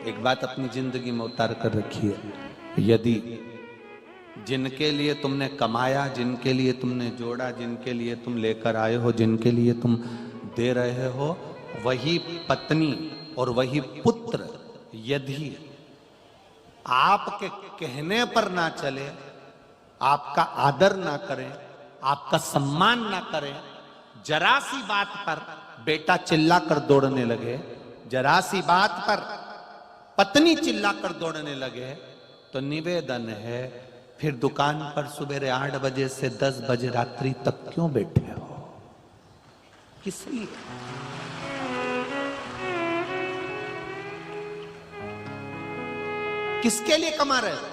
एक बात अपनी जिंदगी में उतार कर रखिए, यदि जिनके लिए तुमने कमाया, जिनके लिए तुमने जोड़ा, जिनके लिए तुम लेकर आए हो, जिनके लिए तुम दे रहे हो, वही पत्नी और वही पुत्र यदि आपके कहने पर ना चले, आपका आदर ना करें, आपका सम्मान ना करें, जरा सी बात पर बेटा चिल्ला कर दौड़ने लगे, जरा सी बात पर पत्नी चिल्ला कर दौड़ने लगे, तो निवेदन है फिर दुकान पर सुबह 8 बजे से 10 बजे रात्रि तक क्यों बैठे हो? किस लिए? किसके लिए कमा रहे हो?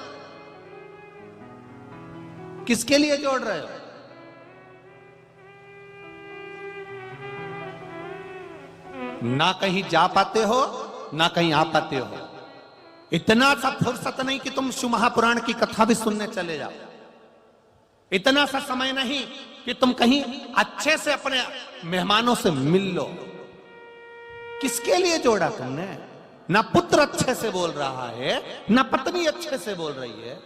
किसके लिए जोड़ रहे हो? ना कहीं जा पाते हो, ना कहीं आ पाते हो। इतना सा फुर्सत नहीं कि तुम शिव महापुराण की कथा भी सुनने चले जाओ। इतना सा समय नहीं कि तुम कहीं अच्छे से अपने मेहमानों से मिल लो। किसके लिए जोड़ा तुमने? ना पुत्र अच्छे से बोल रहा है, ना पत्नी अच्छे से बोल रही है,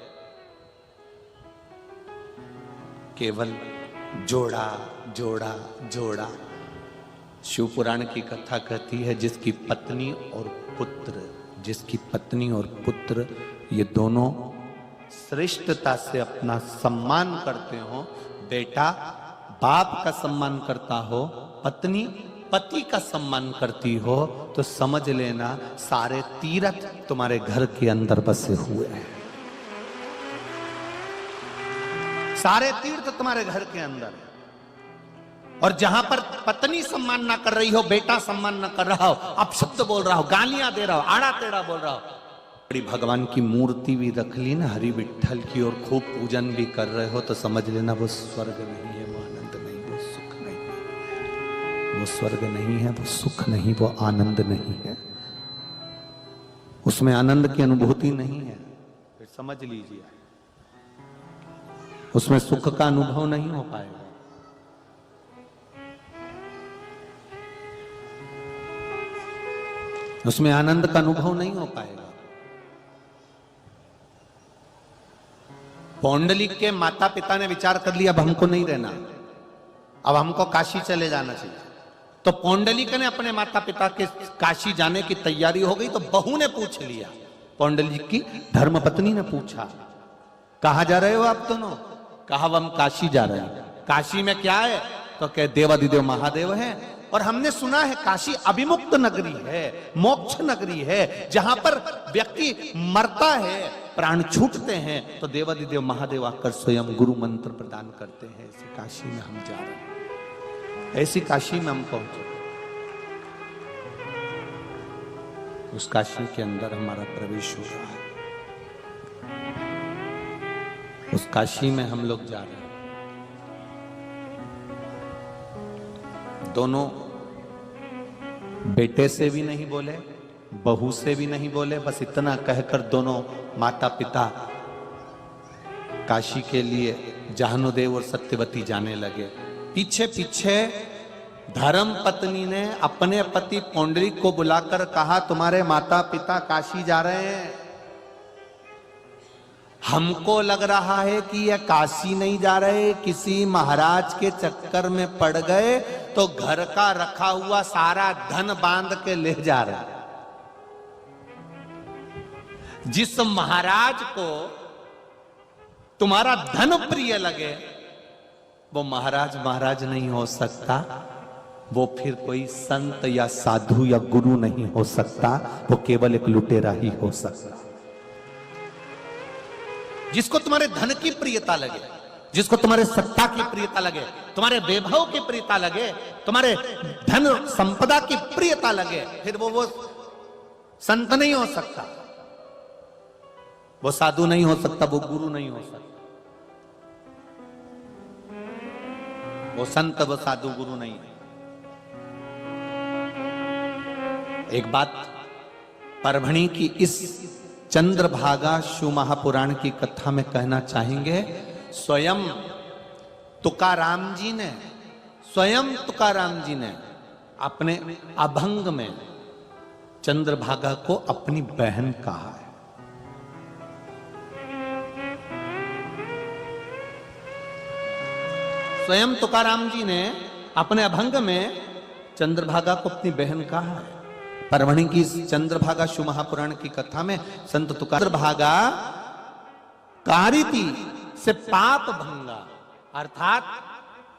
केवल जोड़ा जोड़ा जोड़ा। शिव पुराण की कथा कहती है जिसकी पत्नी और पुत्र, जिसकी पत्नी और पुत्र ये दोनों श्रेष्ठता से अपना सम्मान करते हो, बेटा बाप का सम्मान करता हो, पत्नी पति का सम्मान करती हो, तो समझ लेना सारे तीर्थ तुम्हारे घर के अंदर बसे हुए हैं। सारे तीर्थ तुम्हारे घर के अंदर है। और जहां पर पत्नी सम्मान ना कर रही हो, बेटा सम्मान ना कर रहा हो, अपशब्द बोल रहा हो, गालियां दे रहा हो, आड़ा टेढ़ा बोल रहा हो, बड़ी भगवान की मूर्ति भी रख ली ना हरि विठ्ठल की और खूब पूजन भी कर रहे हो, तो समझ लेना वो स्वर्ग नहीं है, वो आनंद नहीं, वो सुख नहीं है। वो स्वर्ग नहीं है, वो सुख नहीं, वो आनंद नहीं है। उसमें आनंद की अनुभूति नहीं है। फिर समझ लीजिए, उसमें सुख का अनुभव नहीं हो पाएगा। उसमें आनंद का अनुभव नहीं हो पाएगा। पौंडलिक के माता पिता ने विचार कर लिया अब हमको नहीं रहना, अब हमको काशी चले जाना चाहिए। तो पौंडलिक ने अपने माता पिता के काशी जाने की तैयारी हो गई, तो बहू ने पूछ लिया, पौंडलिक की धर्मपत्नी ने पूछा, कहां जा रहे हो आप दोनों? कहा हम काशी जा रहे हैं। काशी में क्या है? तो कह देवादिदेव महादेव है, और हमने सुना है काशी अभिमुक्त नगरी है, मोक्ष नगरी है, जहां पर व्यक्ति मरता है, प्राण छूटते हैं, तो देवादिदेव महादेव आकर स्वयं गुरु मंत्र प्रदान करते हैं। ऐसी काशी में हम जा रहे हैं, ऐसी काशी में हम पहुंचे। उस काशी के अंदर हमारा प्रवेश हो रहा है, उस काशी में हम लोग जा रहे हैं। दोनों बेटे से भी नहीं बोले, बहू से भी नहीं बोले, बस इतना कहकर दोनों माता पिता काशी के लिए जाहनुदेव और सत्यवती जाने लगे। पीछे पीछे धर्म पत्नी ने अपने पति पौंडलिक को बुलाकर कहा, तुम्हारे माता पिता काशी जा रहे हैं। हमको लग रहा है कि ये काशी नहीं जा रहे, किसी महाराज के चक्कर में पड़ गए, तो घर का रखा हुआ सारा धन बांध के ले जा रहे। जिस महाराज को तुम्हारा धन प्रिय लगे, वो महाराज महाराज नहीं हो सकता, वो फिर कोई संत या साधु या गुरु नहीं हो सकता, वो केवल एक लुटेरा ही हो सकता। जिसको तुम्हारे धन की प्रियता लगे, जिसको तुम्हारे सत्ता की प्रियता लगे, तुम्हारे वैभव की प्रियता लगे, तुम्हारे धन संपदा की प्रियता लगे, फिर वो संत नहीं हो सकता, वो साधु नहीं हो सकता, वो गुरु नहीं हो सकता, वो संत वो साधु गुरु नहीं है। एक बात परभणी की इस चंद्रभागा शिव महापुराण की कथा में कहना चाहेंगे। स्वयं तुकाराम जी ने अपने अभंग में चंद्रभागा को अपनी बहन कहा है। स्वयं तुकाराम जी ने अपने अभंग में चंद्रभागा को अपनी बहन कहा है। परवणी की चंद्रभागा शिव महापुराण की कथा में संत तुकाराम चंद्रभागा कारिति से पाप भंगा, अर्थात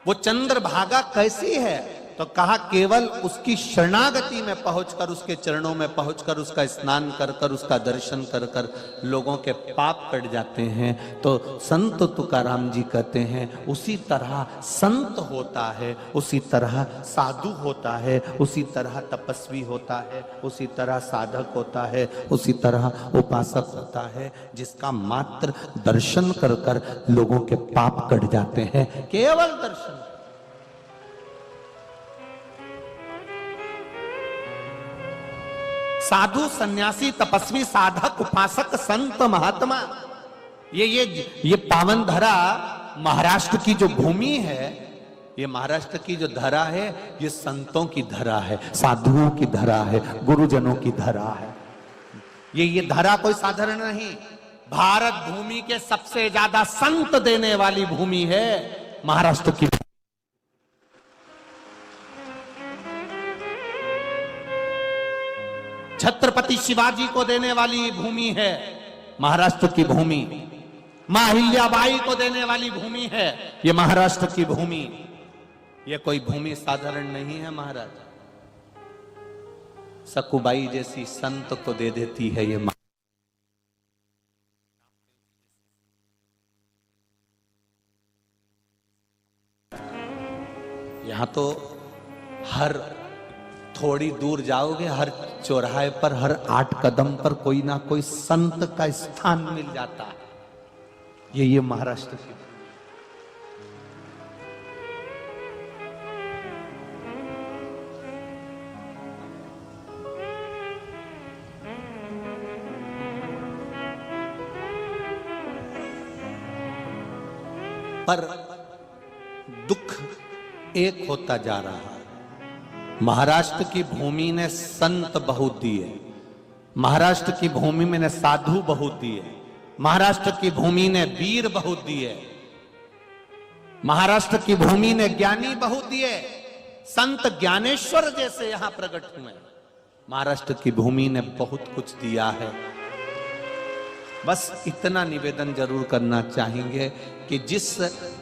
वो चंद्रभागा कैसी है, तो कहा केवल उसकी शरणागति में पहुंचकर, उसके चरणों में पहुंचकर, उसका स्नान कर कर, उसका दर्शन कर कर लोगों के पाप कट जाते हैं। तो संत तुकाराम जी कहते हैं उसी तरह संत होता है, उसी तरह साधु होता है, उसी तरह तपस्वी होता है, उसी तरह साधक होता है, उसी तरह उपासक होता है, जिसका मात्र दर्शन कर कर लोगों के पाप कट जाते हैं। केवल दर्शन। साधु, सन्यासी, तपस्वी, साधक, उपासक, संत, महात्मा, ये पावन धरा महाराष्ट्र की जो भूमि है, ये महाराष्ट्र की जो धरा है, ये संतों की धरा है, साधुओं की धरा है, गुरुजनों की धरा है। ये धरा कोई साधारण नहीं। भारत भूमि के सबसे ज्यादा संत देने वाली भूमि है महाराष्ट्र की। छत्रपति शिवाजी को देने वाली भूमि है महाराष्ट्र की भूमि। मां अहिल्याबाई को देने वाली भूमि है ये महाराष्ट्र की भूमि। ये कोई भूमि साधारण नहीं है महाराज। सकुबाई जैसी संत को दे देती है ये। यहां तो हर थोड़ी दूर जाओगे, हर चौराहे पर, हर 8 कदम पर कोई ना कोई संत का स्थान मिल जाता है। ये महाराष्ट्र की। पर दुख एक होता जा रहा है। महाराष्ट्र की भूमि ने संत बहुत दिए, महाराष्ट्र की भूमि में ने साधु बहुत दिए, महाराष्ट्र की भूमि ने वीर बहुत दिए, महाराष्ट्र की भूमि ने ज्ञानी बहुत दिए। संत ज्ञानेश्वर जैसे यहां प्रकट हुए। महाराष्ट्र की भूमि ने बहुत कुछ दिया है। बस इतना निवेदन जरूर करना चाहेंगे कि जिस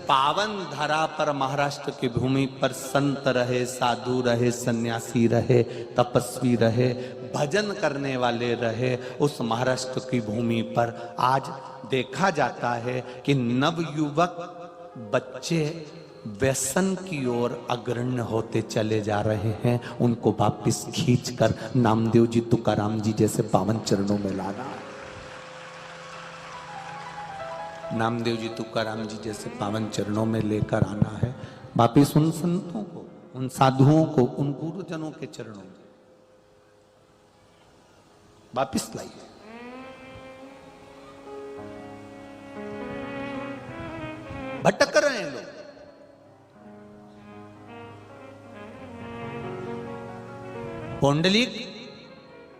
पावन धरा पर महाराष्ट्र की भूमि पर संत रहे, साधु रहे, सन्यासी रहे, तपस्वी रहे, भजन करने वाले रहे, उस महाराष्ट्र की भूमि पर आज देखा जाता है कि नवयुवक बच्चे व्यसन की ओर अग्रण्य होते चले जा रहे हैं। उनको वापिस खींचकर नामदेव जी, तुकाराम जी जैसे पावन चरणों में लाना है। नामदेव जी, तुकाराम जी जैसे पावन चरणों में लेकर आना है। वापिस उन संतों को, उन साधुओं को, उन गुरुजनों के चरणों में वापिस लाइए। भटक रहे हैं लोग। पुंडलिक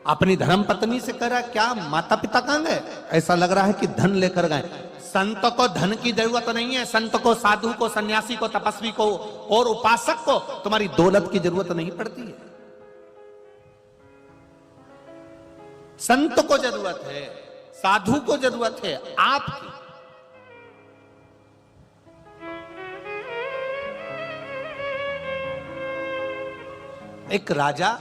अपनी धर्म पत्नी से कह रहा है, क्या माता पिता कहां गए? ऐसा लग रहा है कि धन लेकर गए। संत को धन की जरूरत नहीं है। संत को, साधु को, सन्यासी को, तपस्वी को और उपासक को तुम्हारी दौलत की जरूरत नहीं पड़ती है। संत को जरूरत है, साधु को जरूरत है आपकी। एक राजा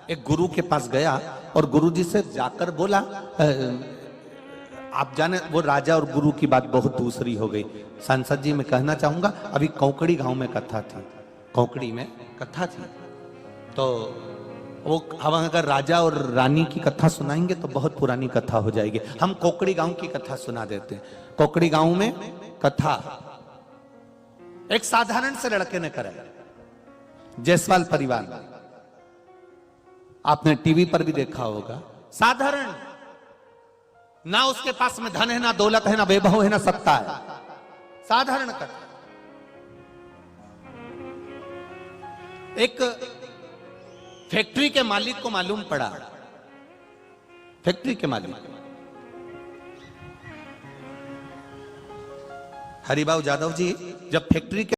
एक गुरु के पास गया और गुरु जी से जाकर बोला, आप जाने वो राजा और गुरु की बात बहुत दूसरी हो गई। सांसद जी मैं कहना चाहूंगा, अभी कौकड़ी गांव में कथा थी, कौकड़ी में कथा थी, तो वो हम अगर राजा और रानी की कथा सुनाएंगे तो बहुत पुरानी कथा हो जाएगी। हम कौकड़ी गांव की कथा सुना देते हैं। कौकड़ी गांव में कथा एक साधारण से लड़के ने करा, जायसवाल परिवार में, आपने टीवी पर भी देखा होगा। साधारण, ना उसके पास में धन है, ना दौलत है, ना वैभव है, ना सत्ता है, साधारण कथा। एक फैक्ट्री के मालिक को मालूम पड़ा फैक्ट्री के मालिक। हरिभाऊ जादव जी जब फैक्ट्री के